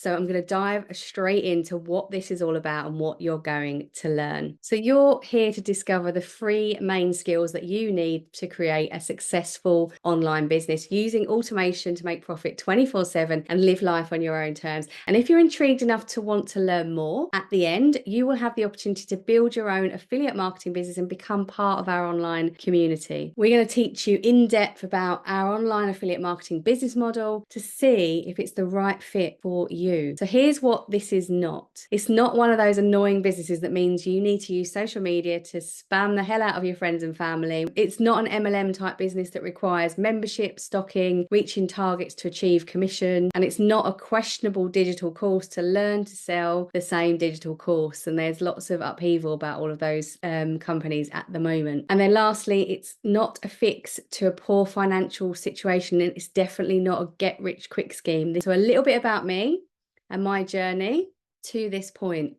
So I'm going to dive straight into what this is all about and what you're going to learn. So you're here to discover the 3 main skills that you need to create a successful online business using automation to make profit 24/7 and live life on your own terms. And if you're intrigued enough to want to learn more, at the end, you will have the opportunity to build your own affiliate marketing business and become part of our online community. We're going to teach you in depth about our online affiliate marketing business model to see if it's the right fit for you. So here's what this is not. It's not one of those annoying businesses that means you need to use social media to spam the hell out of your friends and family. It's not an MLM type business that requires membership, stocking, reaching targets to achieve commission. And it's not a questionable digital course to learn to sell the same digital course. And there's lots of upheaval about all of those companies at the moment. And then lastly, it's not a fix to a poor financial situation, and it's definitely not a get rich quick scheme. So a little bit about me and my journey to this point.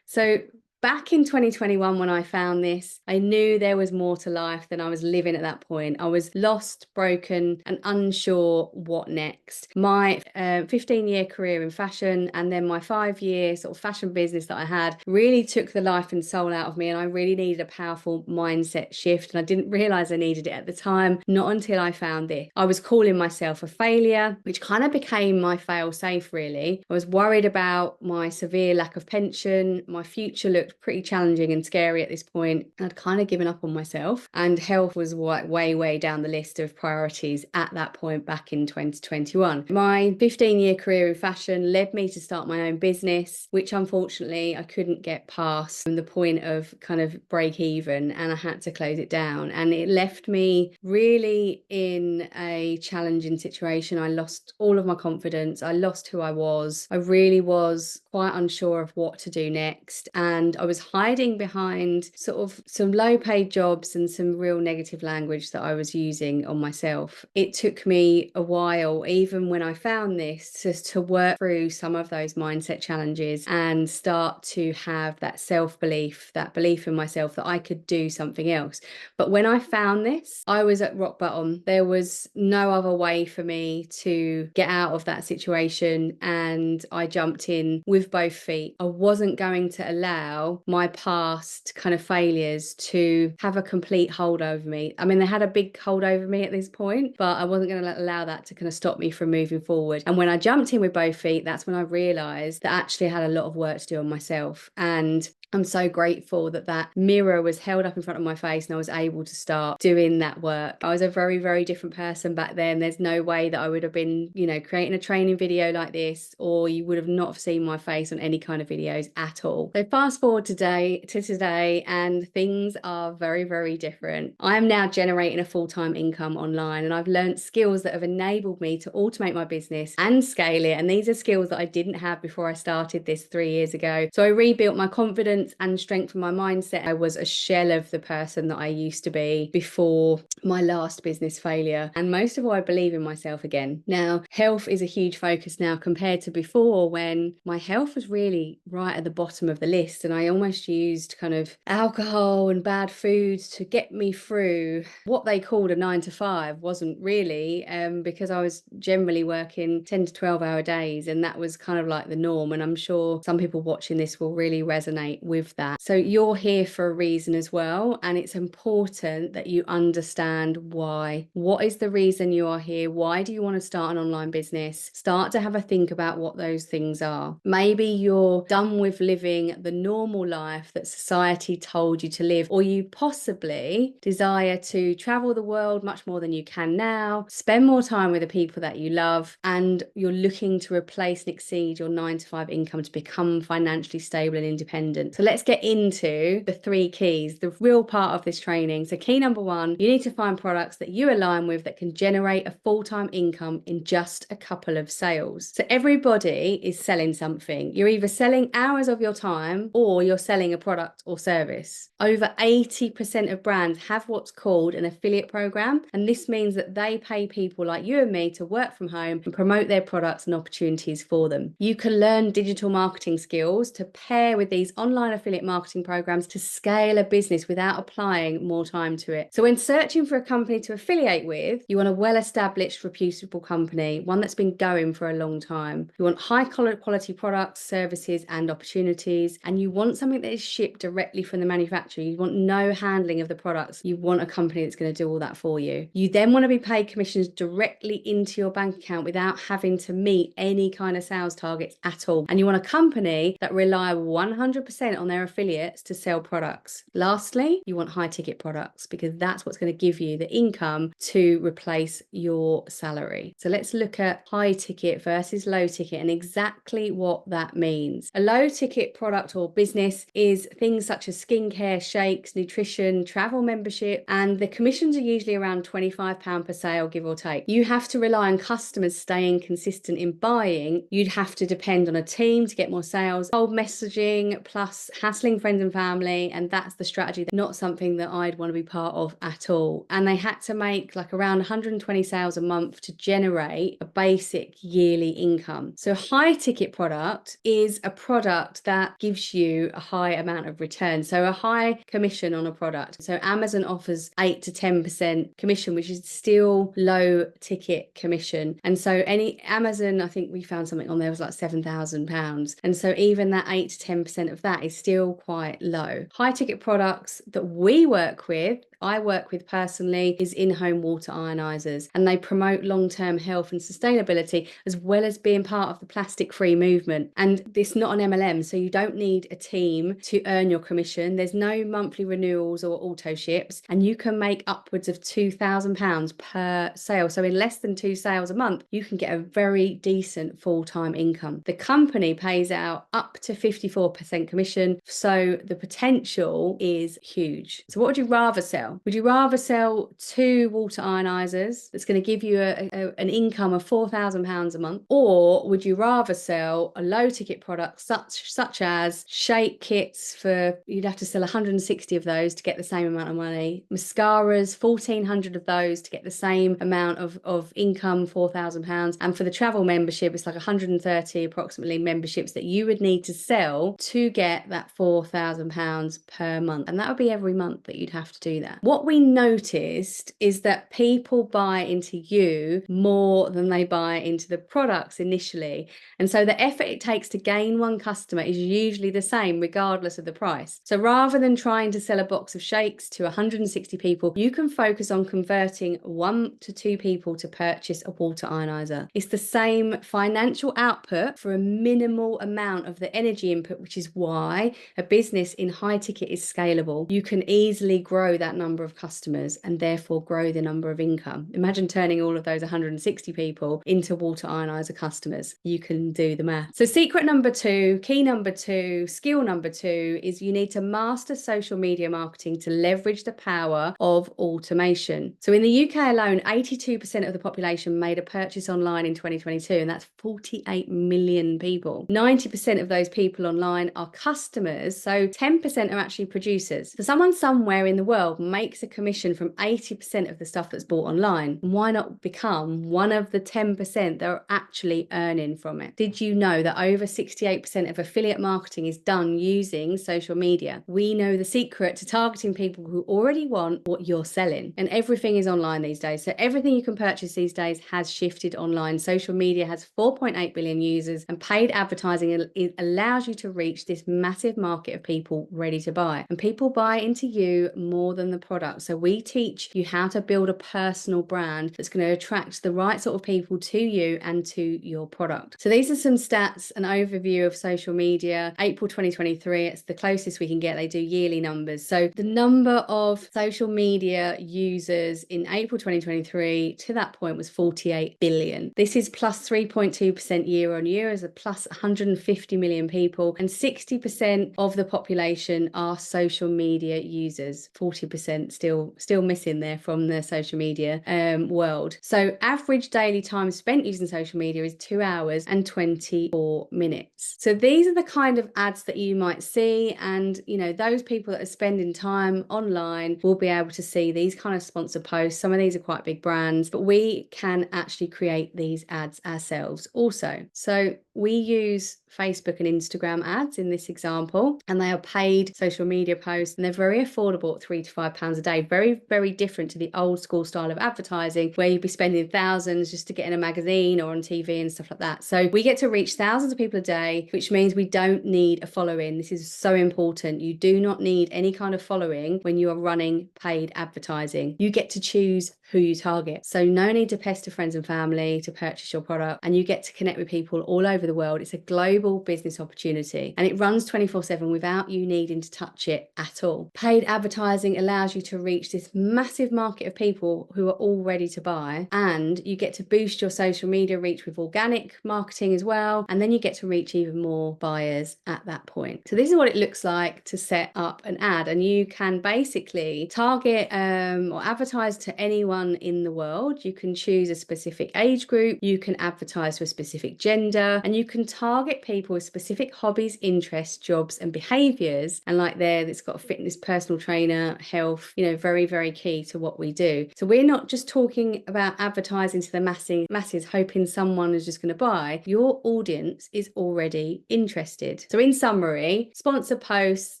So back in 2021, when I found this, I knew there was more to life than I was living at that point. I was lost, broken, and unsure what next. My 15-year career in fashion and then my 5-year sort of fashion business that I had really took the life and soul out of me, and I really needed a powerful mindset shift, and I didn't realize I needed it at the time, not until I found this. I was calling myself a failure, which kind of became my fail safe, really. I was worried about my severe lack of pension. My future looked pretty challenging and scary at this point. I'd kind of given up on myself, and health was way down the list of priorities at that point back in 2021. My 15-year career in fashion led me to start my own business, which unfortunately I couldn't get past the point of kind of break even, and I had to close it down, and it left me really in a challenging situation. I lost all of my confidence. I lost who I was. I really was quite unsure of what to do next, and I was hiding behind sort of some low paid jobs and some real negative language that I was using on myself. It took me a while, even when I found this, just to work through some of those mindset challenges and start to have that self-belief, that belief in myself that I could do something else. But when I found this, I was at rock bottom. There was no other way for me to get out of that situation, and I jumped in with both feet. I wasn't going to allow my past kind of failures to have a complete hold over me. I mean, they had a big hold over me at this point, but I wasn't going to allow that to kind of stop me from moving forward. And when I jumped in with both feet, that's when I realized that actually I had a lot of work to do on myself. And I'm so grateful that that mirror was held up in front of my face and I was able to start doing that work. I was a very different person back then. There's no way that I would have been, creating a training video like this, or you would have not seen my face on any kind of videos at all. So fast forward to today, and things are very different. I am now generating a full-time income online, and I've learned skills that have enabled me to automate my business and scale it. And these are skills that I didn't have before I started this 3 years ago. So I rebuilt my confidence and strengthened my mindset. I was a shell of the person that I used to be before my last business failure. And most of all, I believe in myself again. Now, health is a huge focus now compared to before, when my health was really right at the bottom of the list, and I almost used kind of alcohol and bad foods to get me through what they called a 9 to 5. Wasn't really, because I was generally working 10 to 12-hour days, and that was kind of like the norm. And I'm sure some people watching this will really resonate with that. So you're here for a reason as well, and it's important that you understand why. What is the reason you are here? Why do you want to start an online business? Start to have a think about what those things are. Maybe you're done with living the normal life that society told you to live, or you possibly desire to travel the world much more than you can now, spend more time with the people that you love, and you're looking to replace and exceed your 9 to 5 income to become financially stable and independent. So let's get into the 3 keys, the real part of this training. So key number 1, you need to find products that you align with that can generate a full-time income in just a couple of sales. So everybody is selling something. You're either selling hours of your time or you're selling a product or service. Over 80% of brands have what's called an affiliate program, and this means that they pay people like you and me to work from home and promote their products and opportunities for them. You can learn digital marketing skills to pair with these online online affiliate marketing programs to scale a business without applying more time to it. So when searching for a company to affiliate with, you want a well-established, reputable company, one that's been going for a long time. You want high quality products, services, and opportunities. And you want something that is shipped directly from the manufacturer. You want no handling of the products. You want a company that's going to do all that for you. You then want to be paid commissions directly into your bank account without having to meet any kind of sales targets at all. And you want a company that rely 100% on their affiliates to sell products. Lastly, you want high ticket products because that's what's going to give you the income to replace your salary. So let's look at high ticket versus low ticket and exactly what that means. A low ticket product or business is things such as skincare, shakes, nutrition, travel membership, and the commissions are usually around £25 per sale, give or take. You have to rely on customers staying consistent in buying. You'd have to depend on a team to get more sales, cold messaging, plus hassling friends and family, and that's the strategy. Not something that I'd want to be part of at all. And they had to make like around 120 sales a month to generate a basic yearly income. So high ticket product is a product that gives you a high amount of return. So a high commission on a product. So Amazon offers 8 to 10% commission, which is still low ticket commission. And so any Amazon, I think we found something on there was like £7,000. And so even that 8 to 10% of that is still quite low. High ticket products that we work with, I work with personally, is in-home water ionizers, and they promote long-term health and sustainability as well as being part of the plastic-free movement. And it's not an MLM, so you don't need a team to earn your commission. There's no monthly renewals or auto ships, and you can make upwards of £2,000 per sale. So in less than 2 sales a month, you can get a very decent full-time income. The company pays out up to 54% commission, so the potential is huge. So what would you rather sell? Would you rather sell 2 water ionizers that's going to give you an income of £4,000 a month? Or would you rather sell a low ticket product such as shake kits you'd have to sell 160 of those to get the same amount of money, mascaras, 1,400 of those to get the same amount of income, £4,000. And for the travel membership, it's like 130 approximately memberships that you would need to sell to get that £4,000 per month. And that would be every month that you'd have to do that. What we noticed is that people buy into you more than they buy into the products initially. And so the effort it takes to gain one customer is usually the same regardless of the price. So rather than trying to sell a box of shakes to 160 people, you can focus on converting 1 to 2 people to purchase a water ionizer. It's the same financial output for a minimal amount of the energy input, which is why a business in high ticket is scalable. You can easily grow that number of customers and therefore grow the number of income. Imagine turning all of those 160 people into water ionizer customers. You can do the math. So secret number 2, key number 2, skill number 2 is you need to master social media marketing to leverage the power of automation. So in the UK alone, 82% of the population made a purchase online in 2022, and that's 48 million people. 90% of those people online are customers, so 10% are actually producers. So someone somewhere in the world makes a commission from 80% of the stuff that's bought online. Why not become one of the 10% that are actually earning from it? Did you know that over 68% of affiliate marketing is done using social media? We know the secret to targeting people who already want what you're selling, and everything is online these days. So everything you can purchase these days has shifted online. Social media has 4.8 billion users, and paid advertising it allows you to reach this massive market of people ready to buy, and people buy into you more than the product. So we teach you how to build a personal brand that's going to attract the right sort of people to you and to your product. So these are some stats, an overview of social media. April 2023, it's the closest we can get. They do yearly numbers. So the number of social media users in April 2023 to that point was 48 billion. This is plus 3.2% year on year, as a plus 150 million people, and 60% of the population are social media users. 40% still missing there from the social media world. So average daily time spent using social media is 2 hours and 24 minutes. So these are the kind of ads that you might see, and those people that are spending time online will be able to see these kind of sponsor posts. Some of these are quite big brands, but we can actually create these ads ourselves also. So we use Facebook and Instagram ads in this example, and they are paid social media posts, and they're very affordable at £3 to £5 a day. Very, very different to the old school style of advertising where you'd be spending thousands just to get in a magazine or on TV and stuff like that. So we get to reach thousands of people a day, which means we don't need a following. This is so important. You do not need any kind of following when you are running paid advertising. You get to choose who you target. So no need to pester friends and family to purchase your product, and you get to connect with people all over the world. It's a global business opportunity, and it runs 24/7 without you needing to touch it at all. Paid advertising allows you to reach this massive market of people who are all ready to buy, and you get to boost your social media reach with organic marketing as well, and then you get to reach even more buyers at that point. So this is what it looks like to set up an ad, and you can basically target or advertise to anyone in the world. You can choose a specific age group, you can advertise to a specific gender, and you can target people with specific hobbies, interests, jobs, and behaviors. And like there, it's got a fitness personal trainer, health, very, very key to what we do. So we're not just talking about advertising to the masses, hoping someone is just going to buy. Your audience is already interested. So in summary, sponsor posts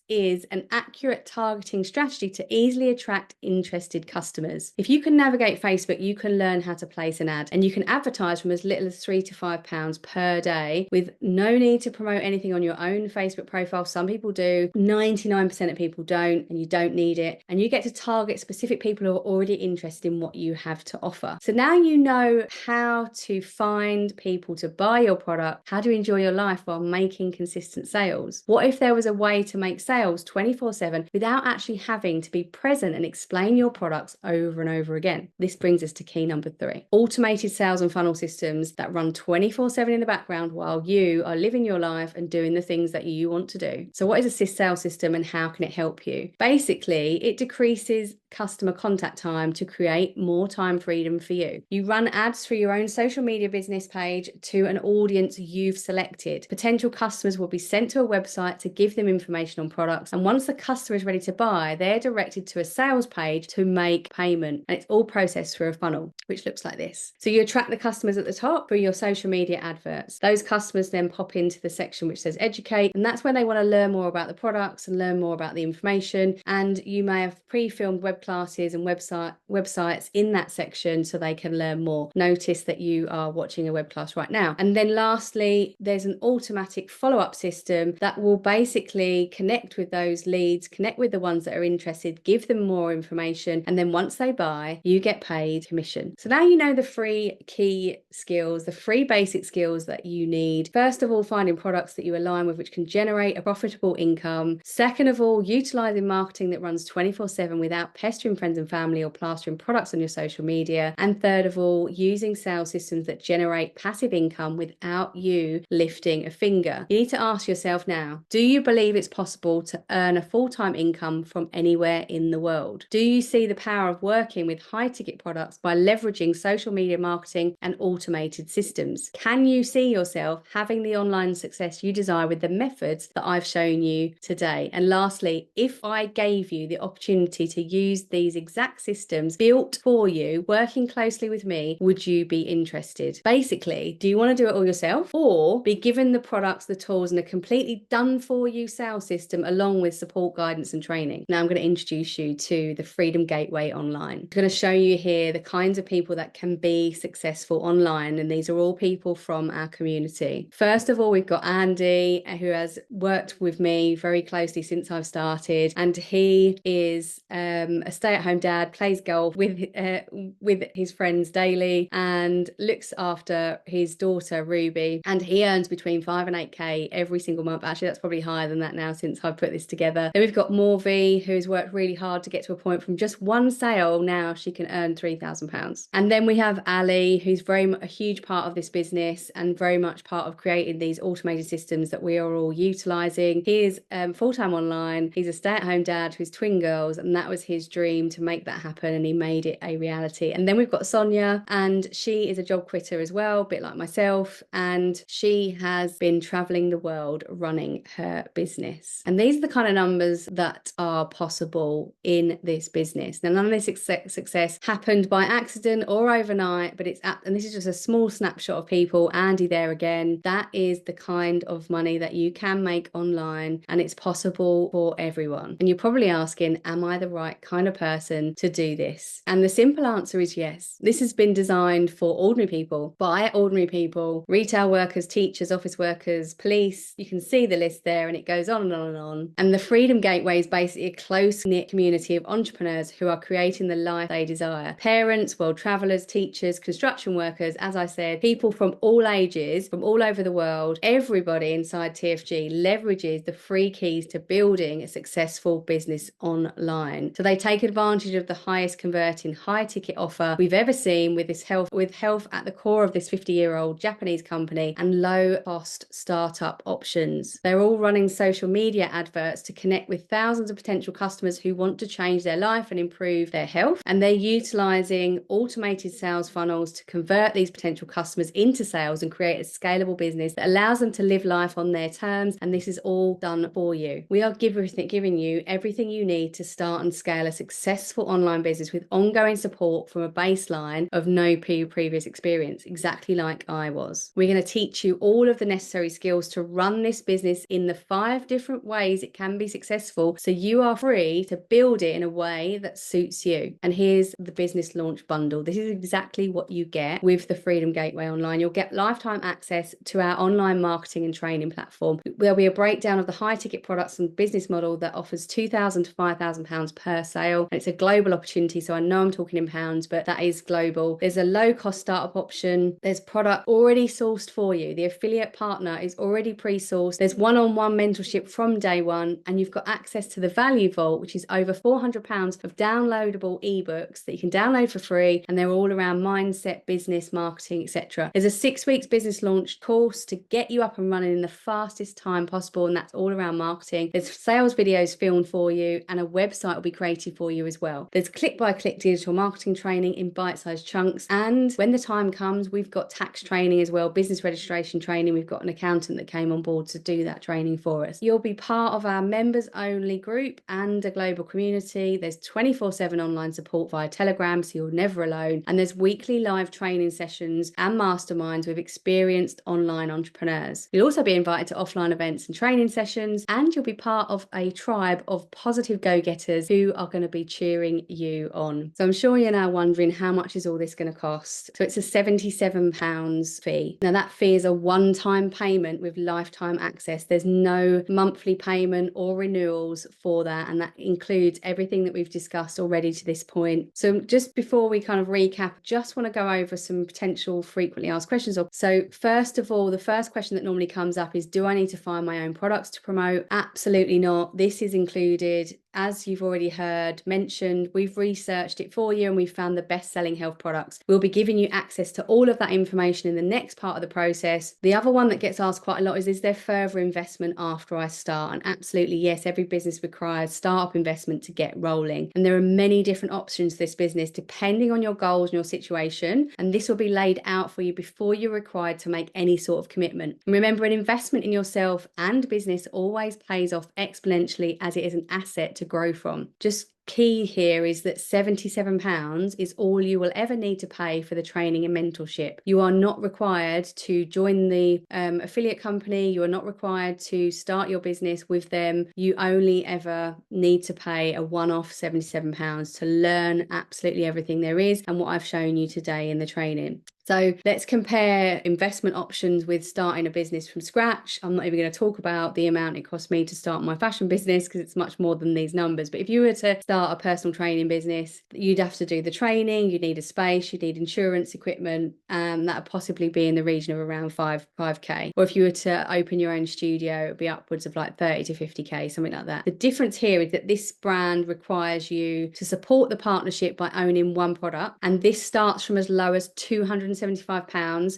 is an accurate targeting strategy to easily attract interested customers. If you can navigate Facebook, you can learn how to place an ad, and you can advertise from as little as £3 to £5 per day with no need to promote anything on your own Facebook profile. Some people do, 99% of people don't, and you don't need it. And you get to target specific people who are already interested in what you have to offer. So now you know how to find people to buy your product, how to enjoy your life while making consistent sales. What if there was a way to make sales 24/7 without actually having to be present and explain your products over and over again? This brings us to key number 3. Automated sales and funnel systems that run 24/7 in the background while you are living your life and doing the things that you want to do. So what is a sales system and how can it help you? Basically, it decreases customer contact time to create more time freedom for you. You run ads through your own social media business page to an audience you've selected. Potential customers will be sent to a website to give them information on products, and once the customer is ready to buy, they're directed to a sales page to make payment, and it's all processed through a funnel, which looks like this. So you attract the customers at the top through your social media adverts. Those customers then pop into the section which says educate, and that's when they want to learn more about the products and learn more about the information. And you may have pre-filmed web classes and websites in that section so they can learn more. Notice that you are watching a web class right now. And then lastly, there's an automatic follow-up system that will basically connect with those leads, connect with the ones that are interested, give them more information, and then once they buy, you get paid commission. So now you know the 3 key skills, the 3 basic skills that you need. First of all, finding products that you align with which can generate a profitable income. Second of all, utilizing marketing that runs 24/7 without pestering friends and family or plastering products on your social media. And third of all, using sales systems that generate passive income without you lifting a finger. You need to ask yourself now, do you believe it's possible to earn a full-time income from anywhere in the world? Do you see the power of working with high-ticket products by leveraging social media marketing and automated systems? Can you see yourself having the online success you desire with the methods that I've shown you today? And lastly, if I gave you the opportunity to use these exact systems built for you, working closely with me, would you be interested? Basically, do you want to do it all yourself or be given the products, the tools, and a completely done for you sales system along with support, guidance, and training? Now I'm going to introduce you to the Freedom Gateway Online. I'm going to show you here the kinds of people that can be successful online, and these are all people from our community. First of all, we've got Andy, who has worked with me very closely since I've started, and he is a stay-at-home dad, plays golf with his friends daily, and looks after his daughter Ruby, and he earns between 5 and 8k every single month. Actually, that's probably higher than that now since I've put this together. Then we've got Morvi, who's worked really hard to get to a point from just one sale. Now she can earn £3,000. And then we have Ali, who's very much a huge part of this business and very much part of creating these automated systems that we are all utilizing. He is full-time online. He's a stay-at-home dad to his twin girls, and that was his dream to make that happen, and he made it a reality. And then we've got Sonia, and she is a job quitter as well, a bit like myself, and she has been traveling the world running her business. And these are the kind of numbers that are possible in this business. Now, none of this success success happened by accident or overnight, but and this is just a small snapshot of people. Andy there again. That is the kind of money that you can make online, and it's possible for everyone. And you're probably asking, am I the right kind of person to do this? And the simple answer is yes. This has been designed for ordinary people, by ordinary people, retail workers, teachers, office workers, police. You can see the list there, and it goes on and on and on. And the Freedom Gateway is basically a close-knit community of entrepreneurs who are creating the life they desire. Parents, world travelers, teachers, construction workers, as I said, people from all ages, from all over the world. Everybody inside TFG leverages the free keys to building a successful business online. So they take advantage of the highest converting high ticket offer we've ever seen with health at the core of this 50-year-old Japanese company, and low cost startup options. They're all running social media adverts to connect with thousands of potential customers who want to change their life and improve their health. And they're utilizing automated sales funnels to convert these potential customers into sales and create a scalable business that allows them to live life on their terms. And this is all done for you. We are giving you everything you need to start and scale a successful online business with ongoing support from a baseline of no previous experience, exactly like I was. We're going to teach you all of the necessary skills to run this business in the 5 different ways it can be successful, so you are free to build it in a way that suits you. And here's the business launch bundle. This is exactly what you get with the Freedom Gateway Online. You'll get lifetime access to our online marketing and training platform. There'll be a breakdown of the high ticket products and business model that offers £2,000 to £5,000 per sale. And it's a global opportunity, so I know I'm talking in pounds, but that is global. There's a low cost startup option. There's product already sourced for you. The affiliate partner is already pre-sourced. There's one-on-one mentorship from day one, and you've got access to the Value Vault, which is over £400 of downloadable ebooks that you can download for free, and they're all around mindset, business, marketing, etc. There's a 6 weeks business launch course to get you up and running in the fastest time possible, and that's all around marketing. There's sales videos filmed for you, and a website will be created for you as well. There's click-by-click digital marketing training in bite-sized chunks, and when the time comes, we've got tax training as well, business registration training. We've got an accountant that came on board to do that training for us. You'll be part of our members only group and a global community. There's 24/7 online support via Telegram, so you're never alone. And there's weekly live training sessions and masterminds with experienced online entrepreneurs. You'll also be invited to offline events and training sessions, and you'll be part of a tribe of positive go-getters who are going to be cheering you on. So I'm sure you're now wondering, how much is all this going to cost? So it's a £77 fee. Now that fee is a one-time payment with lifetime access. There's no monthly payment or renewals for that, and that includes everything that we've discussed already to this point. So just before we kind of recap, just want to go over some potential frequently asked questions. So first of all, the first question that normally comes up is, do I need to find my own products to promote? Absolutely not. This is included. As you've already heard mentioned, we've researched it for you and we've found the best-selling health products. We'll be giving you access to all of that information in the next part of the process. The other one that gets asked quite a lot is there further investment after I start? And absolutely yes, every business requires startup investment to get rolling. And there are many different options for this business depending on your goals and your situation. And this will be laid out for you before you're required to make any sort of commitment. And remember, an investment in yourself and business always pays off exponentially, as it is an asset to grow from. Just key here is that £77 is all you will ever need to pay for the training and mentorship. You are not required to join the affiliate company. You are not required to start your business with them. You only ever need to pay a one-off £77 to learn absolutely everything there is and what I've shown you today in the training. So let's compare investment options with starting a business from scratch. I'm not even going to talk about the amount it cost me to start my fashion business because it's much more than these numbers. But if you were to start a personal training business, you'd have to do the training, you'd need a space, you'd need insurance, equipment, that would possibly be in the region of around 5k. Or if you were to open your own studio, it would be upwards of like 30 to 50k, something like that. The difference here is that this brand requires you to support the partnership by owning one product. And this starts from as low as £275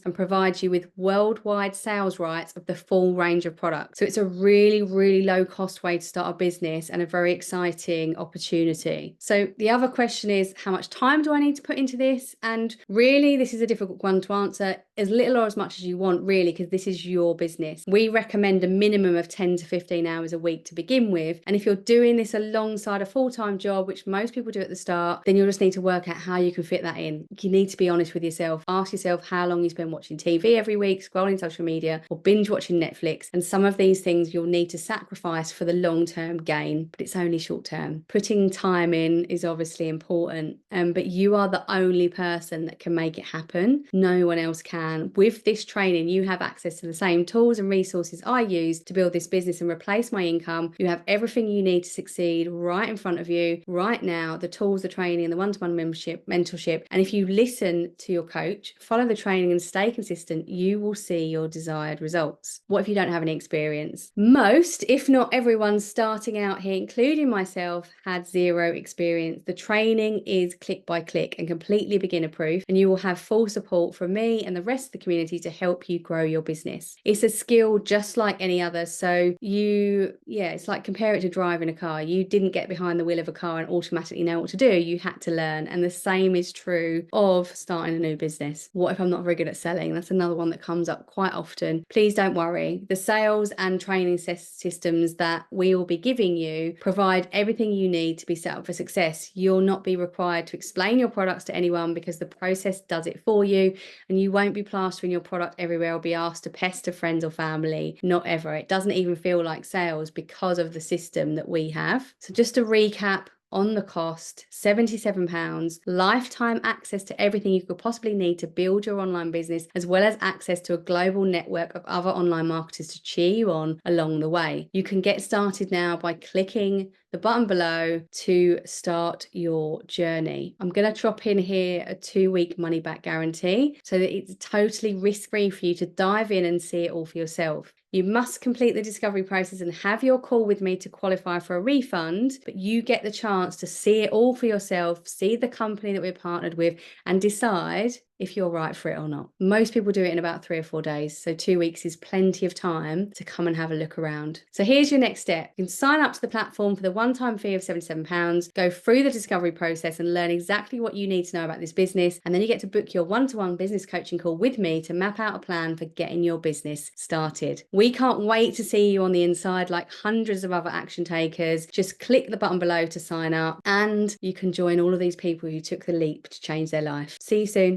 and provides you with worldwide sales rights of the full range of products. So it's a really, really low cost way to start a business and a very exciting opportunity community. So the other question is, how much time do I need to put into this? And really, this is a difficult one to answer. As little or as much as you want, really, because this is your business. We recommend a minimum of 10 to 15 hours a week to begin with. And if you're doing this alongside a full-time job, which most people do at the start, then you'll just need to work out how you can fit that in. You need to be honest with yourself. Ask yourself how long you spend watching TV every week, scrolling social media, or binge watching Netflix. And some of these things you'll need to sacrifice for the long-term gain, but it's only short-term. Putting time in is obviously important, but you are the only person that can make it happen. No one else can. With this training, you have access to the same tools and resources I use to build this business and replace my income. You have everything you need to succeed right in front of you right now, the tools, the training, the one-to-one mentorship. And if you listen to your coach, follow the training and stay consistent, you will see your desired results. What if you don't have any experience? Most, if not everyone starting out here, including myself, had zero experience. The training is click by click and completely beginner proof, and you will have full support from me and the rest of the community to help you grow your business. It's a skill just like any other. So it's like compare it to driving a car. You didn't get behind the wheel of a car and automatically know what to do. You had to learn. And the same is true of starting a new business. What if I'm not very good at selling? That's another one that comes up quite often. Please don't worry. The sales and training systems that we will be giving you provide everything you need to be set up for success. You'll not be required to explain your products to anyone because the process does it for you, and you won't be plastering your product everywhere or be asked to pester friends or family. Not ever. It doesn't even feel like sales because of the system that we have. So just to recap on the cost, £77, lifetime access to everything you could possibly need to build your online business, as well as access to a global network of other online marketers to cheer you on along the way. You can get started now by clicking the button below to start your journey. I'm going to drop in here a 2-week money back guarantee so that it's totally risk-free for you to dive in and see it all for yourself. You must complete the discovery process and have your call with me to qualify for a refund, but you get the chance to see it all for yourself, see the company that we're partnered with, and decide if you're right for it or not. Most people do it in about 3 or 4 days, so 2 weeks is plenty of time to come and have a look around. So here's your next step. You can sign up to the platform for the one-time fee of £77, go through the discovery process and learn exactly what you need to know about this business, and then you get to book your one-to-one business coaching call with me to map out a plan for getting your business started. We can't wait to see you on the inside like hundreds of other action takers. Just click the button below to sign up, and you can join all of these people who took the leap to change their life. See you soon.